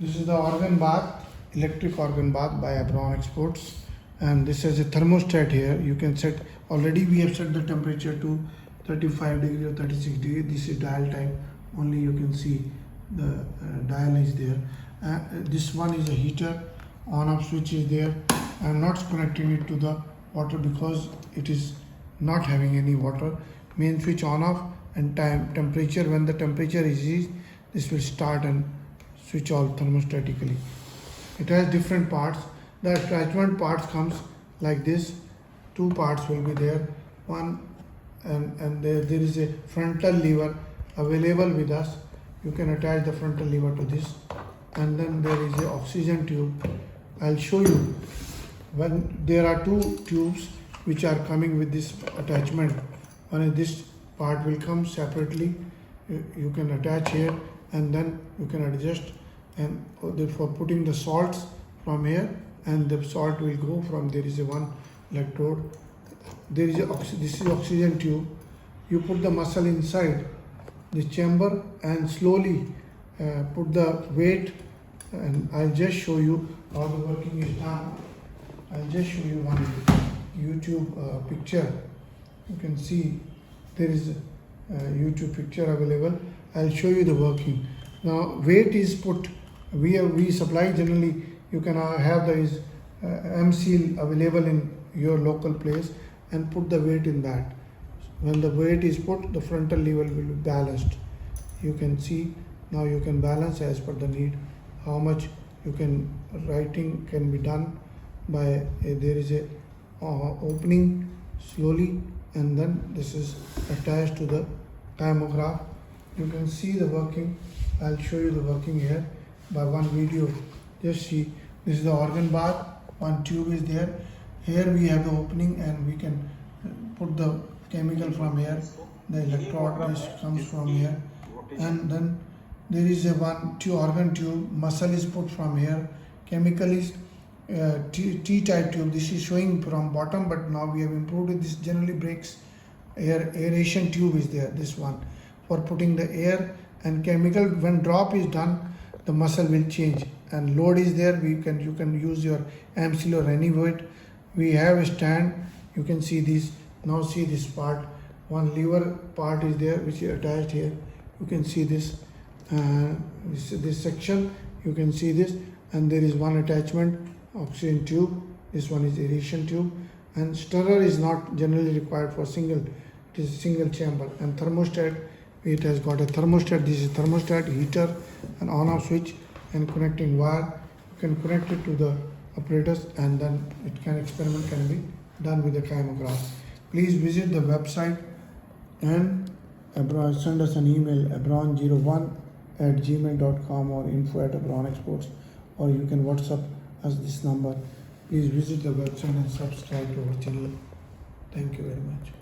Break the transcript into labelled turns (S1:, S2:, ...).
S1: This is the organ bath, electric organ bath by Abron Exports, and this has a thermostat here. You can set, already we have set the temperature to 35 degree or 36 degree. This is dial type, only you can see the dial is there. This one is a heater, on off switch is there. I am not connecting it to the water because it is not having any water. Main switch on off, and temperature, when the temperature is reached, this will start and switch all thermostatically. It has different parts. The attachment parts comes like this. Two parts will be there. One and there is a frontal lever available with us. You can attach the frontal lever to this, and then there is a oxygen tube. I'll show you. When there are two tubes which are coming with this attachment. One is this part will come separately. You can attach here, and then you can adjust, and for putting the salts from here, and the salt will go from, there is a one electrode. There is this is oxygen tube. You put the muscle inside this chamber and slowly put the weight, and I'll just show you how the working is done. I'll just show you one YouTube picture. You can see there is a YouTube picture available. I'll show you the working. Now weight is put, we supply generally, you can have the M-seal available in your local place, and put the weight in that. When the weight is put, the frontal lever will be balanced. You can see now, you can balance as per the need, how much you can, writing can be done by there is a opening slowly, and then this is attached to the kymograph. You can see the working. I'll show you the working here by one video. Just see, this is the organ bath. One tube is there. Here we have the opening, and we can put the chemical from here. The electrode this comes from here, and then there is a one organ tube. Muscle is put from here. Chemical is T-type tube. This is showing from bottom, but now we have improved it. This generally breaks aeration tube is there. This one for putting the air and chemical. When drop is done, the muscle will change, and load is there. You can use your M-seal or any weight. We have a stand. You can see this. Now see this part. One lever part is there which is attached here. You can see this. This section. You can see this, and there is one attachment, oxygen tube. This one is aeration tube, and stirrer is not generally required for single. It is a single chamber. And thermostat, it has got a thermostat. This is thermostat, heater, and on-off switch, and connecting wire. You can connect it to the apparatus, and then experiment can be done with the kymograph. Please visit the website and send us an email, abron01@gmail.com or info@abronexports, or you can WhatsApp us this number. Please visit the website and subscribe to our channel. Thank you very much.